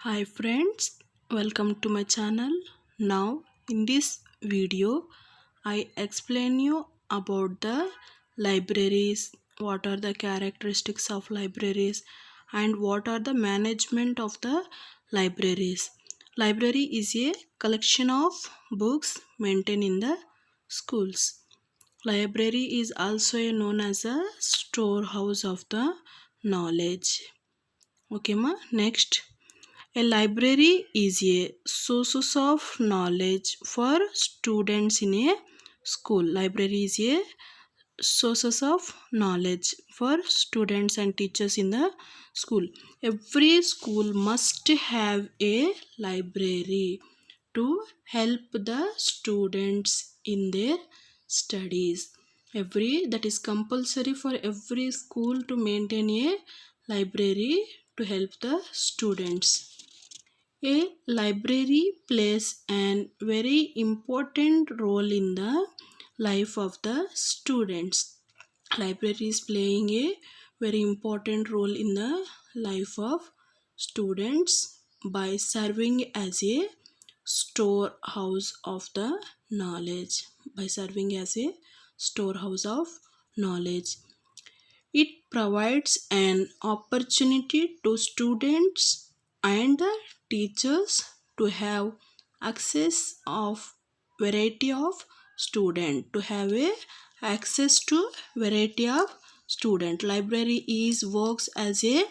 Hi friends, welcome to my channel. Now in this video I explain you about the libraries, what are the characteristics of libraries and what are the management of the libraries. Library is a collection of books maintained in the schools. Library is also known as a storehouse of the knowledge. Okay ma, next a library is a source of knowledge for students in a school. Library is a sources of knowledge for students and teachers in the school. Every school must have a library to help the students in their studies. Every that is compulsory for every school to maintain a library to help the students. A library plays an very important role in the life of the students. Library is playing a very important role in the life of students by serving as a storehouse of the knowledge. By serving as a storehouse of knowledge. It provides an opportunity to students and the teachers to have access of variety of student to have a access to variety of student. Library is works as a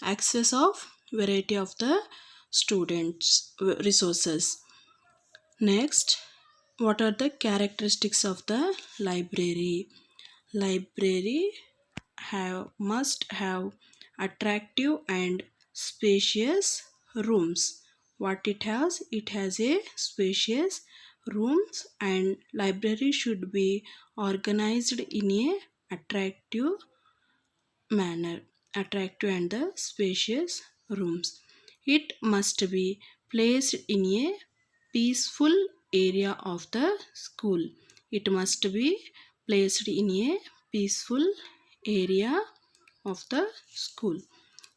access of variety of the students resources. Next, what are the characteristics of the library? Library must have attractive and spacious rooms. What it has a spacious rooms, and library should be organized in a attractive manner. Attractive and the spacious rooms. It must be placed in a peaceful area of the school. It must be placed in a peaceful area of the school.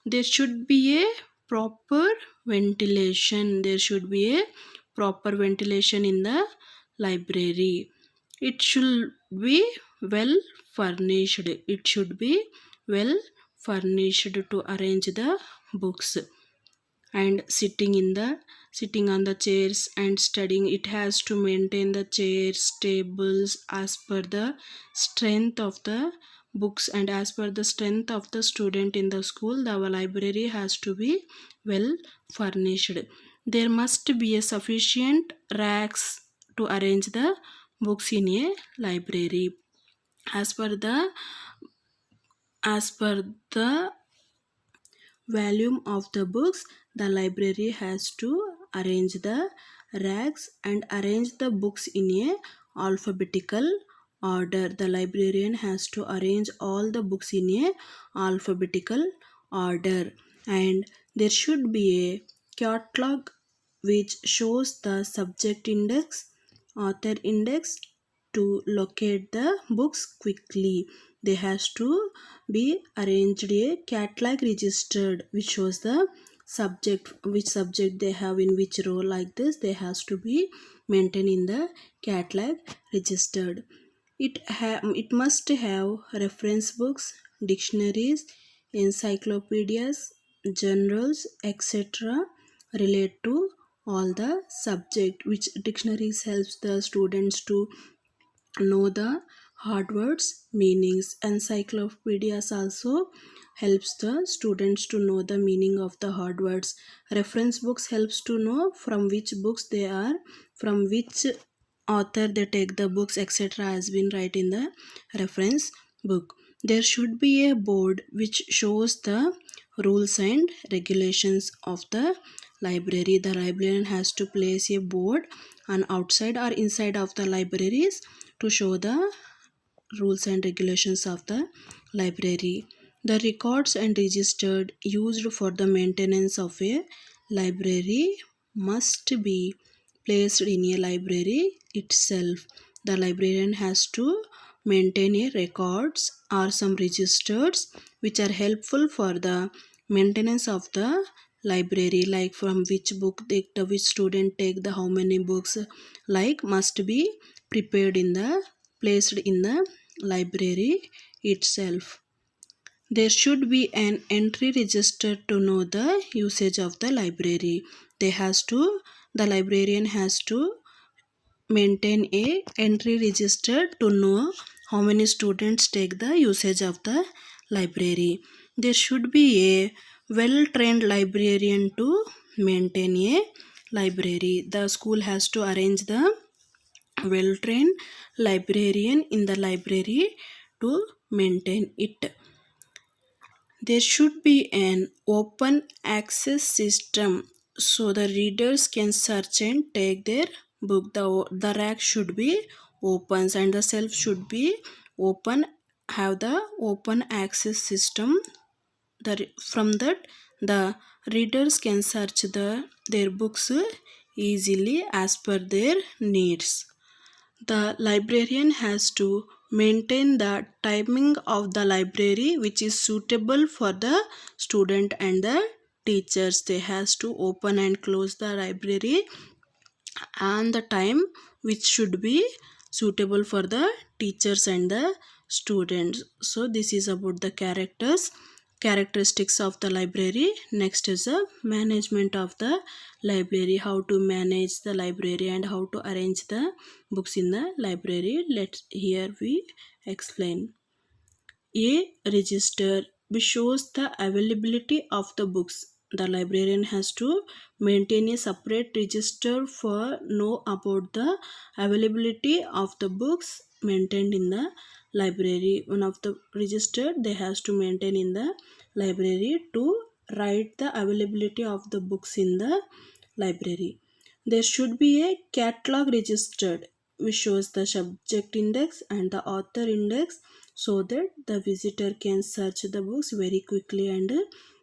There should be a proper ventilation. There should be a proper ventilation in the library. It should be well furnished. It should be well furnished to arrange the books and sitting on the chairs and studying. It has to maintain the chairs tables as per the strength of the books and as per the strength of the student in the school. The library has to be well furnished. There must be a sufficient racks to arrange the books in a library. As per the volume of the books, the library has to arrange the racks and arrange the books in a alphabetical order. The librarian has to arrange all the books in a alphabetical order, and there should be a catalog which shows the subject index, author index, to locate the books quickly. They has to be arranged a catalog registered which shows the subject, which subject they have in which row. Like this they has to be maintained in the catalog registered. It must have reference books, dictionaries, encyclopedias, journals, etc. relate to all the subject. Which dictionaries helps the students to know the hard words meanings. Encyclopedias also helps the students to know the meaning of the hard words. Reference books helps to know from which books they are, from which author they take the books, etc. has been write in the reference book. There should be a board which shows the rules and regulations of the library. The librarian has to place a board on outside or inside of the libraries to show the rules and regulations of the library. The records and registered used for the maintenance of a library must be placed in a library itself. The librarian has to maintain a records or some registers which are helpful for the maintenance of the library, like from which book the which student take the how many books, like must be prepared in the placed in the library itself. There should be an entry register to know the usage of the library. The librarian has to maintain a entry register to know how many students take the usage of the library. There should be a well trained librarian to maintain a library. The school has to arrange the well trained librarian in the library to maintain it. There should be an open access system so the readers can search and take their book. The rack should be open and the shelf should be open, have the open access system. From that, the readers can search their books easily as per their needs. The librarian has to maintain the timing of the library which is suitable for the student and the teachers. They has to open and close the library and the time which should be suitable for the teachers and the students. So this is about the characteristics of the library. Next is the management of the library, how to manage the library and how to arrange the books in the library. Let's here we explain. A register which shows the availability of the books. The librarian has to maintain a separate register for know about the availability of the books maintained in the library. One of the register they has to maintain in the library to write the availability of the books in the library. There should be a catalog registered which shows the subject index and the author index so that the visitor can search the books very quickly and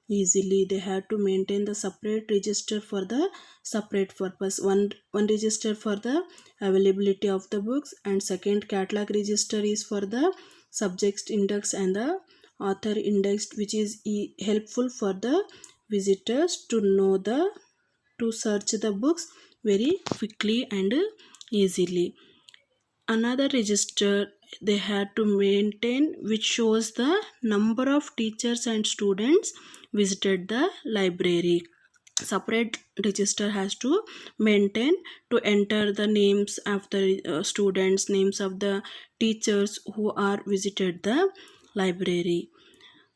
easily. They have to maintain the separate register for the separate purpose. One register for the availability of the books and second catalog register is for the subject index and the author index, which is helpful for the visitors to know the to search the books very quickly and easily. Another register they had to maintain which shows the number of teachers and students visited the library. Separate register has to maintain to enter the names of the students, names of the teachers who are visited the library.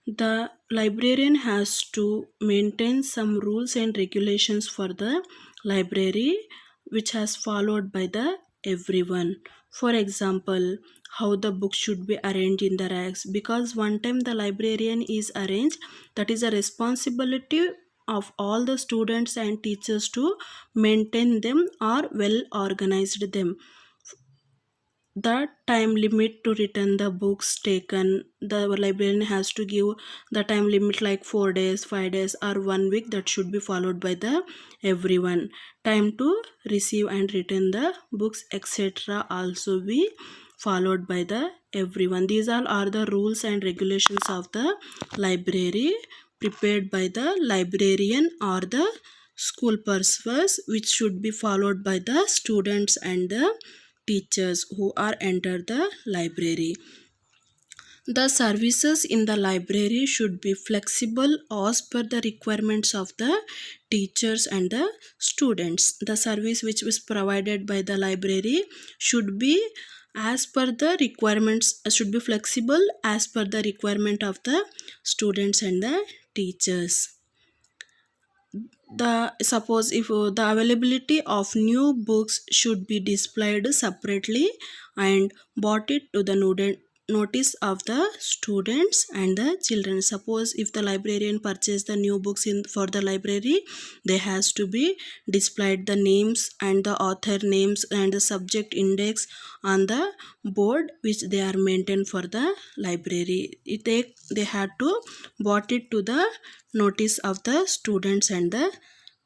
The librarian has to maintain some rules and regulations for the library which has followed by the everyone. For example, how the book should be arranged in the racks, because one time the librarian is arranged, that is a responsibility of all the students and teachers to maintain them or well organized them. The time limit to return the books taken, the librarian has to give the time limit like 4 days, 5 days or 1 week. That should be followed by the everyone. Time to receive and return the books etc also be followed by the everyone. These all are the rules and regulations of the library prepared by the librarian or the school purpose, which should be followed by the students and the teachers who are enter the library. The services in the library should be flexible as per the requirements of the teachers and the students. The service which was provided by the library should be as per the requirements, should be flexible as per the requirement of the students and the teachers. The suppose if the availability of new books should be displayed separately and brought it to the notice of the students and the children. Suppose if the librarian purchase the new books in for the library, they has to be displayed the names and the author names and the subject index on the board which they are maintained for the library. They had to brought it to the notice of the students and the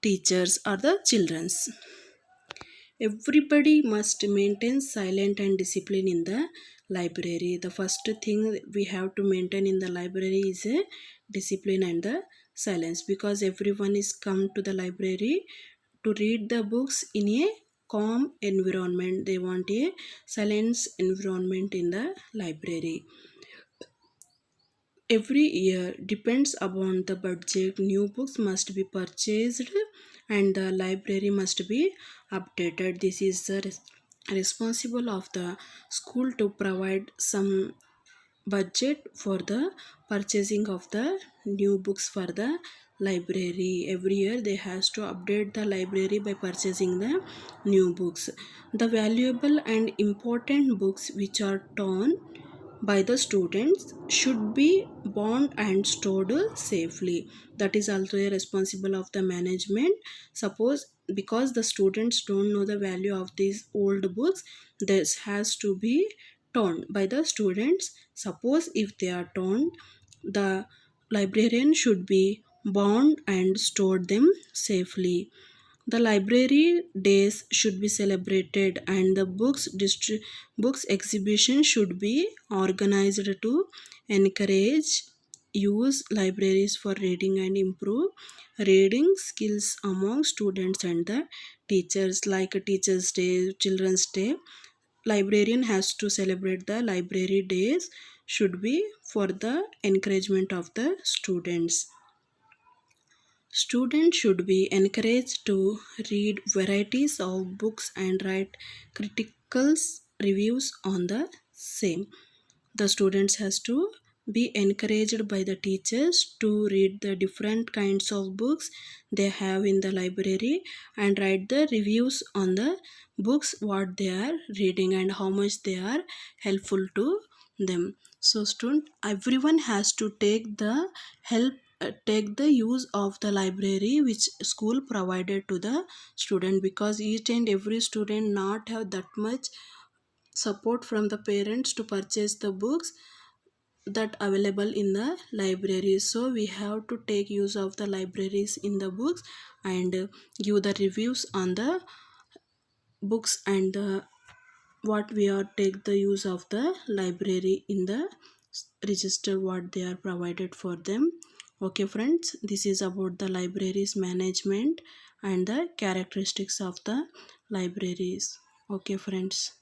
teachers or the children's. Everybody must maintain silent and discipline in the library. The first thing we have to maintain in the library is a discipline and the silence, because everyone is come to the library to read the books in a calm environment. They want a silence environment in the library. Every year depends upon the budget, new books must be purchased and the library must be updated. This is the responsible of the school to provide some budget for the purchasing of the new books for the library. Every year they has to update the library by purchasing the new books. The valuable and important books which are torn by the students should be bound and stored safely. That is also a responsible of the management. Suppose because the students don't know the value of these old books, this has to be torn by the students. Suppose if they are torn, the librarian should be bound and stored them safely. The library days should be celebrated and the books exhibition should be organized to encourage use libraries for reading and improve reading skills among students and the teachers. Like a teachers day, children's day, librarian has to celebrate the library days should be for the encouragement of the students. Students should be encouraged to read varieties of books and write critical reviews on the same. The students has to be encouraged by the teachers to read the different kinds of books they have in the library and write the reviews on the books what they are reading and how much they are helpful to them. So student, everyone has to take the help, take the use of the library which school provided to the student, because each and every student not have that much support from the parents to purchase the books that available in the library. So we have to take use of the libraries in the books and give the reviews on the books and what we are take the use of the library in the register what they are provided for them. Okay friends, this is about the libraries management and the characteristics of the libraries. Okay friends.